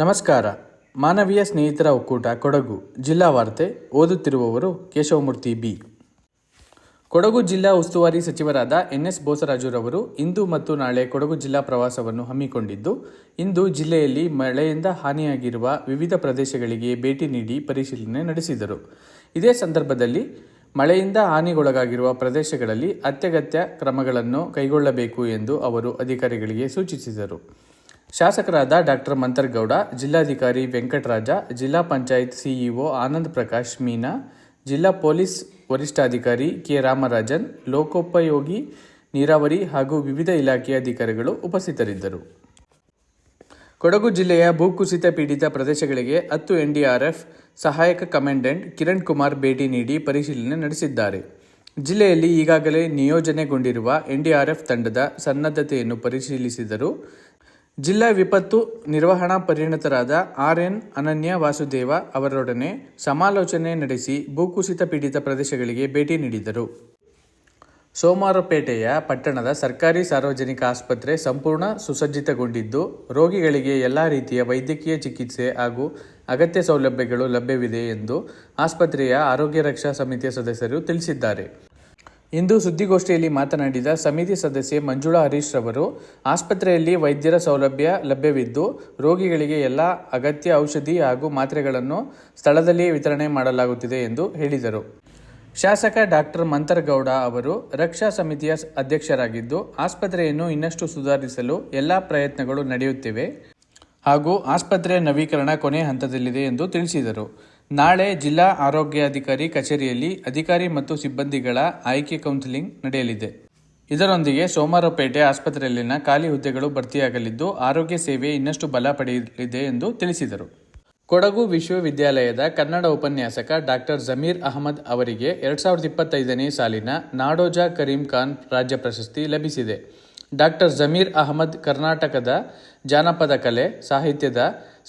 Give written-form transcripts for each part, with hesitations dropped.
ನಮಸ್ಕಾರ. ಮಾನವೀಯ ಸ್ನೇಹಿತರ ಒಕ್ಕೂಟ ಕೊಡಗು ಜಿಲ್ಲಾ ವಾರ್ತೆ ಓದುತ್ತಿರುವವರು ಕೇಶವಮೂರ್ತಿ ಬಿ. ಕೊಡಗು ಜಿಲ್ಲಾ ಉಸ್ತುವಾರಿ ಸಚಿವರಾದ ಎನ್.ಎಸ್. ಬೋಸರಾಜುರವರು ಇಂದು ಮತ್ತು ನಾಳೆ ಕೊಡಗು ಜಿಲ್ಲಾ ಪ್ರವಾಸವನ್ನು ಹಮ್ಮಿಕೊಂಡಿದ್ದು, ಇಂದು ಜಿಲ್ಲೆಯಲ್ಲಿ ಮಳೆಯಿಂದ ಹಾನಿಯಾಗಿರುವ ವಿವಿಧ ಪ್ರದೇಶಗಳಿಗೆ ಭೇಟಿ ನೀಡಿ ಪರಿಶೀಲನೆ ನಡೆಸಿದರು. ಇದೇ ಸಂದರ್ಭದಲ್ಲಿ ಮಳೆಯಿಂದ ಹಾನಿಗೊಳಗಾಗಿರುವ ಪ್ರದೇಶಗಳಲ್ಲಿ ಅತ್ಯಗತ್ಯ ಕ್ರಮಗಳನ್ನು ಕೈಗೊಳ್ಳಬೇಕು ಎಂದು ಅವರು ಅಧಿಕಾರಿಗಳಿಗೆ ಸೂಚಿಸಿದರು. ಶಾಸಕರಾದ ಡಾ. ಮಂಥರ್ಗೌಡ, ಜಿಲ್ಲಾಧಿಕಾರಿ ವೆಂಕಟರಾಜ, ಜಿಲ್ಲಾ ಪಂಚಾಯತ್ ಸಿಇಒ ಆನಂದ್ ಪ್ರಕಾಶ್ ಮೀನಾ, ಜಿಲ್ಲಾ ಪೊಲೀಸ್ ವರಿಷ್ಠಾಧಿಕಾರಿ ಕೆ. ರಾಮರಾಜನ್, ಲೋಕೋಪಯೋಗಿ, ನೀರಾವರಿ ಹಾಗೂ ವಿವಿಧ ಇಲಾಖೆಯ ಅಧಿಕಾರಿಗಳು ಉಪಸ್ಥಿತರಿದ್ದರು. ಕೊಡಗು ಜಿಲ್ಲೆಯ ಭೂಕುಸಿತ ಪೀಡಿತ ಪ್ರದೇಶಗಳಿಗೆ 10 ಎನ್ಡಿಆರ್ಎಫ್ ಸಹಾಯಕ ಕಮಾಂಡೆಂಟ್ ಕಿರಣ್ ಕುಮಾರ್ ಭೇಟಿ ನೀಡಿ ಪರಿಶೀಲನೆ ನಡೆಸಿದ್ದಾರೆ. ಜಿಲ್ಲೆಯಲ್ಲಿ ಈಗಾಗಲೇ ನಿಯೋಜನೆಗೊಂಡಿರುವ ಎನ್ಡಿಆರ್ಎಫ್ ತಂಡದ ಸನ್ನದ್ಧತೆಯನ್ನು ಪರಿಶೀಲಿಸಿದರು. ಜಿಲ್ಲಾ ವಿಪತ್ತು ನಿರ್ವಹಣಾ ಪರಿಣತರಾದ ಆರ್.ಎನ್. ಅನನ್ಯ ವಾಸುದೇವ ಅವರೊಡನೆ ಸಮಾಲೋಚನೆ ನಡೆಸಿ ಭೂಕುಸಿತ ಪೀಡಿತ ಪ್ರದೇಶಗಳಿಗೆ ಭೇಟಿ ನೀಡಿದರು. ಸೋಮವಾರಪೇಟೆಯ ಪಟ್ಟಣದ ಸರ್ಕಾರಿ ಸಾರ್ವಜನಿಕ ಆಸ್ಪತ್ರೆ ಸಂಪೂರ್ಣ ಸುಸಜ್ಜಿತಗೊಂಡಿದ್ದು, ರೋಗಿಗಳಿಗೆ ಎಲ್ಲ ರೀತಿಯ ವೈದ್ಯಕೀಯ ಚಿಕಿತ್ಸೆ ಹಾಗೂ ಅಗತ್ಯ ಸೌಲಭ್ಯಗಳು ಲಭ್ಯವಿದೆ ಎಂದು ಆಸ್ಪತ್ರೆಯ ಆರೋಗ್ಯ ರಕ್ಷಾ ಸಮಿತಿಯ ಸದಸ್ಯರು ತಿಳಿಸಿದ್ದಾರೆ. ಇಂದು ಸುದ್ದಿಗೋಷ್ಠಿಯಲ್ಲಿ ಮಾತನಾಡಿದ ಸಮಿತಿ ಸದಸ್ಯೆ ಮಂಜುಳಾ ಹರೀಶ್ ರವರು, ಆಸ್ಪತ್ರೆಯಲ್ಲಿ ವೈದ್ಯರ ಸೌಲಭ್ಯ ಲಭ್ಯವಿದ್ದು, ರೋಗಿಗಳಿಗೆ ಎಲ್ಲ ಅಗತ್ಯ ಔಷಧಿ ಹಾಗೂ ಮಾತ್ರೆಗಳನ್ನು ಸ್ಥಳದಲ್ಲಿಯೇ ವಿತರಣೆ ಮಾಡಲಾಗುತ್ತಿದೆ ಎಂದು ಹೇಳಿದರು. ಶಾಸಕ ಡಾ. ಮಂಥರ್ಗೌಡ ಅವರು ರಕ್ಷಾ ಸಮಿತಿಯ ಅಧ್ಯಕ್ಷರಾಗಿದ್ದು, ಆಸ್ಪತ್ರೆಯನ್ನು ಇನ್ನಷ್ಟು ಸುಧಾರಿಸಲು ಎಲ್ಲ ಪ್ರಯತ್ನಗಳು ನಡೆಯುತ್ತಿವೆ ಹಾಗೂ ಆಸ್ಪತ್ರೆ ನವೀಕರಣ ಕೊನೆ ಹಂತದಲ್ಲಿದೆ ಎಂದು ತಿಳಿಸಿದರು. ನಾಳೆ ಜಿಲ್ಲಾ ಆರೋಗ್ಯಾಧಿಕಾರಿ ಕಚೇರಿಯಲ್ಲಿ ಅಧಿಕಾರಿ ಮತ್ತು ಸಿಬ್ಬಂದಿಗಳ ಆಯ್ಕೆ ಕೌನ್ಸಿಲಿಂಗ್ ನಡೆಯಲಿದೆ. ಇದರೊಂದಿಗೆ ಸೋಮವಾರಪೇಟೆ ಆಸ್ಪತ್ರೆಯಲ್ಲಿನ ಖಾಲಿ ಹುದ್ದೆಗಳು ಭರ್ತಿಯಾಗಲಿದ್ದು, ಆರೋಗ್ಯ ಸೇವೆ ಇನ್ನಷ್ಟು ಬಲ ಪಡೆಯಲಿದೆ ಎಂದು ತಿಳಿಸಿದರು. ಕೊಡಗು ವಿಶ್ವವಿದ್ಯಾಲಯದ ಕನ್ನಡ ಉಪನ್ಯಾಸಕ ಡಾ. ಜಮೀರ್ ಅಹಮದ್ ಅವರಿಗೆ 2025ನೇ ಸಾಲಿನ ನಾಡೋಜ ಕರೀಂ ಖಾನ್ ರಾಜ್ಯ ಪ್ರಶಸ್ತಿ ಲಭಿಸಿದೆ. ಡಾ. ಜಮೀರ್ ಅಹಮದ್ ಕರ್ನಾಟಕದ ಜಾನಪದ ಕಲೆ, ಸಾಹಿತ್ಯದ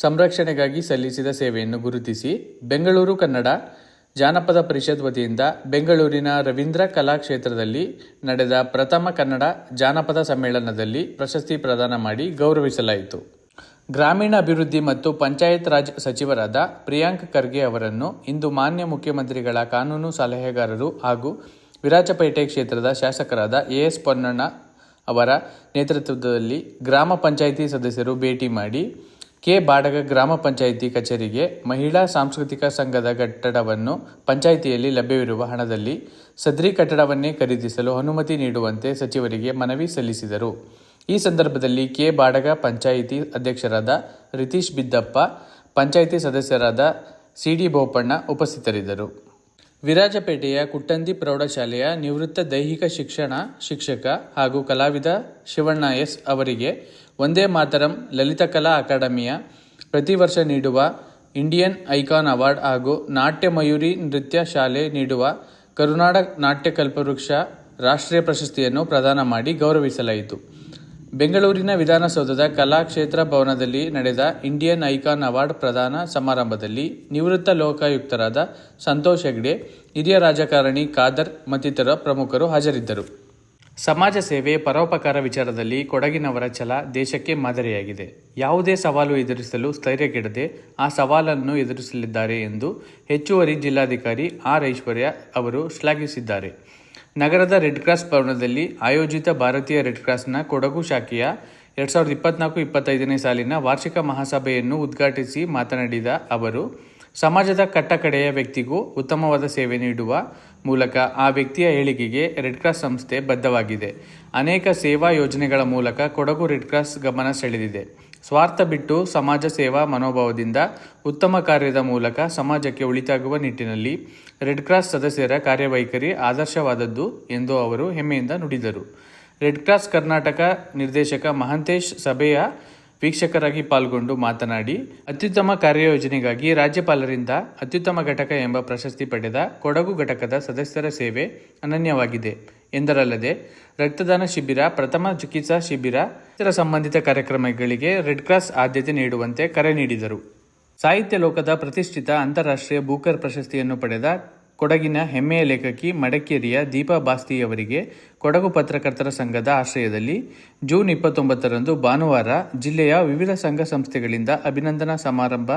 ಸಂರಕ್ಷಣೆಗಾಗಿ ಸಲ್ಲಿಸಿದ ಸೇವೆಯನ್ನು ಗುರುತಿಸಿ ಬೆಂಗಳೂರು ಕನ್ನಡ ಜಾನಪದ ಪರಿಷತ್ ವತಿಯಿಂದ ಬೆಂಗಳೂರಿನ ರವೀಂದ್ರ ಕಲಾಕ್ಷೇತ್ರದಲ್ಲಿ ನಡೆದ ಪ್ರಥಮ ಕನ್ನಡ ಜಾನಪದ ಸಮ್ಮೇಳನದಲ್ಲಿ ಪ್ರಶಸ್ತಿ ಪ್ರದಾನ ಮಾಡಿ ಗೌರವಿಸಲಾಯಿತು. ಗ್ರಾಮೀಣಾಭಿವೃದ್ಧಿ ಮತ್ತು ಪಂಚಾಯತ್ ರಾಜ್ ಸಚಿವರಾದ ಪ್ರಿಯಾಂಕ್ ಖರ್ಗೆ ಅವರನ್ನು ಇಂದು ಮಾನ್ಯ ಮುಖ್ಯಮಂತ್ರಿಗಳ ಕಾನೂನು ಸಲಹೆಗಾರರು ಹಾಗೂ ವಿರಾಜಪೇಟೆ ಕ್ಷೇತ್ರದ ಶಾಸಕರಾದ ಎ.ಎಸ್. ಪೊನ್ನಣ್ಣ ಅವರ ನೇತೃತ್ವದಲ್ಲಿ ಗ್ರಾಮ ಪಂಚಾಯಿತಿ ಸದಸ್ಯರು ಭೇಟಿ ಮಾಡಿ ಕೆ. ಬಾಡಗ ಗ್ರಾಮ ಪಂಚಾಯಿತಿ ಕಚೇರಿಗೆ ಮಹಿಳಾ ಸಾಂಸ್ಕೃತಿಕ ಸಂಘದ ಕಟ್ಟಡವನ್ನು ಪಂಚಾಯಿತಿಯಲ್ಲಿ ಲಭ್ಯವಿರುವ ಹಣದಲ್ಲಿ ಸದ್ರಿ ಕಟ್ಟಡವನ್ನೇ ಖರೀದಿಸಲು ಅನುಮತಿ ನೀಡುವಂತೆ ಸಚಿವರಿಗೆ ಮನವಿ ಸಲ್ಲಿಸಿದರು. ಈ ಸಂದರ್ಭದಲ್ಲಿ ಕೆ. ಬಾಡಗ ಪಂಚಾಯಿತಿ ಅಧ್ಯಕ್ಷರಾದ ರಿತೀಶ್ ಬಿದ್ದಪ್ಪ, ಪಂಚಾಯಿತಿ ಸದಸ್ಯರಾದ ಸಿ.ಡಿ. ಬೋಪಣ್ಣ ಉಪಸ್ಥಿತರಿದ್ದರು. ವಿರಾಜಪೇಟೆಯ ಕುಟ್ಟಂದಿ ಪ್ರೌಢಶಾಲೆಯ ನಿವೃತ್ತ ದೈಹಿಕ ಶಿಕ್ಷಣ ಶಿಕ್ಷಕ ಹಾಗೂ ಕಲಾವಿದ ಶಿವಣ್ಣ ಎಸ್. ಅವರಿಗೆ ವಂದೇ ಮಾತರಂ ಲಲಿತಕಲಾ ಅಕಾಡೆಮಿಯ ಪ್ರತಿ ವರ್ಷ ನೀಡುವ ಇಂಡಿಯನ್ ಐಕಾನ್ ಅವಾರ್ಡ್ ಹಾಗೂ ನಾಟ್ಯ ಮಯೂರಿ ನೃತ್ಯ ಶಾಲೆ ನೀಡುವ ಕರುನಾಡ ನಾಟ್ಯ ಕಲ್ಪವೃಕ್ಷ ರಾಷ್ಟ್ರೀಯ ಪ್ರಶಸ್ತಿಯನ್ನು ಪ್ರದಾನ ಮಾಡಿ ಗೌರವಿಸಲಾಯಿತು. ಬೆಂಗಳೂರಿನ ವಿಧಾನಸೌಧದ ಕಲಾಕ್ಷೇತ್ರ ಭವನದಲ್ಲಿ ನಡೆದ ಇಂಡಿಯನ್ ಐಕಾನ್ ಅವಾರ್ಡ್ ಪ್ರದಾನ ಸಮಾರಂಭದಲ್ಲಿ ನಿವೃತ್ತ ಲೋಕಾಯುಕ್ತರಾದ ಸಂತೋಷ್ ಹೆಗ್ಡೆ, ಹಿರಿಯ ರಾಜಕಾರಣಿ ಖಾದರ್ ಮತ್ತಿತರ ಪ್ರಮುಖರು ಹಾಜರಿದ್ದರು. ಸಮಾಜ ಸೇವೆ, ಪರೋಪಕಾರ ವಿಚಾರದಲ್ಲಿ ಕೊಡಗಿನವರ ಛಲ ದೇಶಕ್ಕೆ ಮಾದರಿಯಾಗಿದೆ. ಯಾವುದೇ ಸವಾಲು ಎದುರಿಸಲು ಸ್ಥೈರ್ಯಗೆಡದೆ ಆ ಸವಾಲನ್ನು ಎದುರಿಸಲಿದ್ದಾರೆ ಎಂದು ಹೆಚ್ಚುವರಿ ಜಿಲ್ಲಾಧಿಕಾರಿ ಆರ್. ಐಶ್ವರ್ಯ ಅವರು ಶ್ಲಾಘಿಸಿದ್ದಾರೆ. ನಗರದ ರೆಡ್ ಕ್ರಾಸ್ ಭವನದಲ್ಲಿ ಆಯೋಜಿತ ಭಾರತೀಯ ರೆಡ್ ಕ್ರಾಸ್ನ ಕೊಡಗು ಶಾಖೆಯ 2024-25ನೇ ಸಾಲಿನ ವಾರ್ಷಿಕ ಮಹಾಸಭೆಯನ್ನು ಉದ್ಘಾಟಿಸಿ ಮಾತನಾಡಿದ ಅವರು, ಸಮಾಜದ ಕಟ್ಟಕಡೆಯ ವ್ಯಕ್ತಿಗೂ ಉತ್ತಮವಾದ ಸೇವೆ ನೀಡುವ ಮೂಲಕ ಆ ವ್ಯಕ್ತಿಯ ಏಳಿಗೆಗೆ ರೆಡ್ ಕ್ರಾಸ್ ಸಂಸ್ಥೆ ಬದ್ಧವಾಗಿದೆ. ಅನೇಕ ಸೇವಾ ಯೋಜನೆಗಳ ಮೂಲಕ ಕೊಡಗು ರೆಡ್ ಕ್ರಾಸ್ ಗಮನ ಸೆಳೆದಿದೆ. ಸ್ವಾರ್ಥ ಬಿಟ್ಟು ಸಮಾಜ ಸೇವಾ ಮನೋಭಾವದಿಂದ ಉತ್ತಮ ಕಾರ್ಯದ ಮೂಲಕ ಸಮಾಜಕ್ಕೆ ಒಳಿತಾಗುವ ನಿಟ್ಟಿನಲ್ಲಿ ರೆಡ್ ಕ್ರಾಸ್ ಸದಸ್ಯರ ಕಾರ್ಯವೈಖರಿ ಆದರ್ಶವಾದದ್ದು ಎಂದು ಅವರು ಹೆಮ್ಮೆಯಿಂದ ನುಡಿದರು. ರೆಡ್ ಕ್ರಾಸ್ ಕರ್ನಾಟಕ ನಿರ್ದೇಶಕ ಮಹಂತೇಶ್ ಸಭೆಯ ವೀಕ್ಷಕರಾಗಿ ಪಾಲ್ಗೊಂಡು ಮಾತನಾಡಿ, ಅತ್ಯುತ್ತಮ ಕಾರ್ಯಯೋಜನೆಗಾಗಿ ರಾಜ್ಯಪಾಲರಿಂದ ಅತ್ಯುತ್ತಮ ಘಟಕ ಎಂಬ ಪ್ರಶಸ್ತಿ ಪಡೆದ ಕೊಡಗು ಘಟಕದ ಸದಸ್ಯರ ಸೇವೆ ಅನನ್ಯವಾಗಿದೆ ಎಂದರಲ್ಲದೆ, ರಕ್ತದಾನ ಶಿಬಿರ, ಪ್ರಥಮ ಚಿಕಿತ್ಸಾ ಶಿಬಿರ, ಇತರ ಸಂಬಂಧಿತ ಕಾರ್ಯಕ್ರಮಗಳಿಗೆ ರೆಡ್ ಕ್ರಾಸ್ ಆದ್ಯತೆ ನೀಡುವಂತೆ ಕರೆ ನೀಡಿದರು. ಸಾಹಿತ್ಯ ಲೋಕದ ಪ್ರತಿಷ್ಠಿತ ಅಂತಾರಾಷ್ಟ್ರೀಯ ಬೂಕರ್ ಪ್ರಶಸ್ತಿಯನ್ನು ಪಡೆದ ಕೊಡಗಿನ ಹೆಮ್ಮೆಯ ಲೇಖಕಿ ಮಡಿಕೇರಿಯ ದೀಪಾ ಬಾಸ್ತಿಯವರಿಗೆ ಕೊಡಗು ಪತ್ರಕರ್ತರ ಸಂಘದ ಆಶ್ರಯದಲ್ಲಿ ಜೂನ್ 29ರಂದು ಭಾನುವಾರ ಜಿಲ್ಲೆಯ ವಿವಿಧ ಸಂಘ ಸಂಸ್ಥೆಗಳಿಂದ ಅಭಿನಂದನಾ ಸಮಾರಂಭ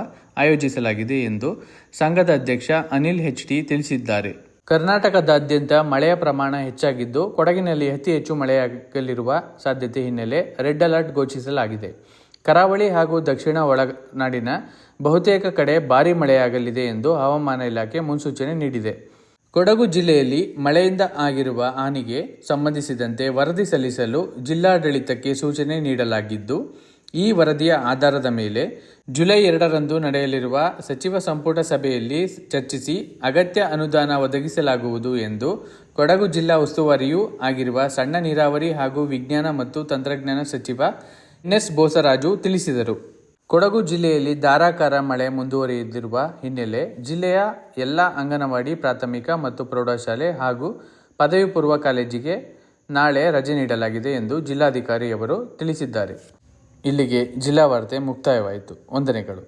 ಆಯೋಜಿಸಲಾಗಿದೆ ಎಂದು ಸಂಘದ ಅಧ್ಯಕ್ಷ ಅನಿಲ್ HT ತಿಳಿಸಿದ್ದಾರೆ. ಕರ್ನಾಟಕದಾದ್ಯಂತ ಮಳೆಯ ಪ್ರಮಾಣ ಹೆಚ್ಚಾಗಿದ್ದು, ಕೊಡಗಿನಲ್ಲಿ ಅತಿ ಹೆಚ್ಚು ಮಳೆಯಾಗಲಿರುವ ಸಾಧ್ಯತೆ ಹಿನ್ನೆಲೆ ರೆಡ್ ಅಲರ್ಟ್ ಘೋಷಿಸಲಾಗಿದೆ. ಕರಾವಳಿ ಹಾಗೂ ದಕ್ಷಿಣ ಒಳನಾಡಿನ ಬಹುತೇಕ ಕಡೆ ಭಾರೀ ಮಳೆಯಾಗಲಿದೆ ಎಂದು ಹವಾಮಾನ ಇಲಾಖೆ ಮುನ್ಸೂಚನೆ ನೀಡಿದೆ. ಕೊಡಗು ಜಿಲ್ಲೆಯಲ್ಲಿ ಮಳೆಯಿಂದ ಆಗಿರುವ ಹಾನಿಗೆ ಸಂಬಂಧಿಸಿದಂತೆ ವರದಿ ಸಲ್ಲಿಸಲು ಜಿಲ್ಲಾಡಳಿತಕ್ಕೆ ಸೂಚನೆ ನೀಡಲಾಗಿದ್ದು, ಈ ವರದಿಯ ಆಧಾರದ ಮೇಲೆ ಜುಲೈ 2ರಂದು ನಡೆಯಲಿರುವ ಸಚಿವ ಸಂಪುಟ ಸಭೆಯಲ್ಲಿ ಚರ್ಚಿಸಿ ಅಗತ್ಯ ಅನುದಾನ ಒದಗಿಸಲಾಗುವುದು ಎಂದು ಕೊಡಗು ಜಿಲ್ಲಾ ಉಸ್ತುವಾರಿಯೂ ಆಗಿರುವ ಸಣ್ಣ ನೀರಾವರಿ ಹಾಗೂ ವಿಜ್ಞಾನ ಮತ್ತು ತಂತ್ರಜ್ಞಾನ ಸಚಿವ NS ಬೋಸರಾಜು ತಿಳಿಸಿದರು. ಕೊಡಗು ಜಿಲ್ಲೆಯಲ್ಲಿ ಧಾರಾಕಾರ ಮಳೆ ಮುಂದುವರಿದಿರುವ ಹಿನ್ನೆಲೆ ಜಿಲ್ಲೆಯ ಎಲ್ಲ ಅಂಗನವಾಡಿ, ಪ್ರಾಥಮಿಕ ಮತ್ತು ಪ್ರೌಢಶಾಲೆ ಹಾಗೂ ಪದವಿ ಪೂರ್ವ ಕಾಲೇಜಿಗೆ ನಾಳೆ ರಜೆ ನೀಡಲಾಗಿದೆ ಎಂದು ಜಿಲ್ಲಾಧಿಕಾರಿಯವರು ತಿಳಿಸಿದ್ದಾರೆ. ಇಲ್ಲಿಗೆ ಜಿಲ್ಲಾ ವಾರ್ತೆ ಮುಕ್ತಾಯವಾಯಿತು. ವಂದನೆಗಳು.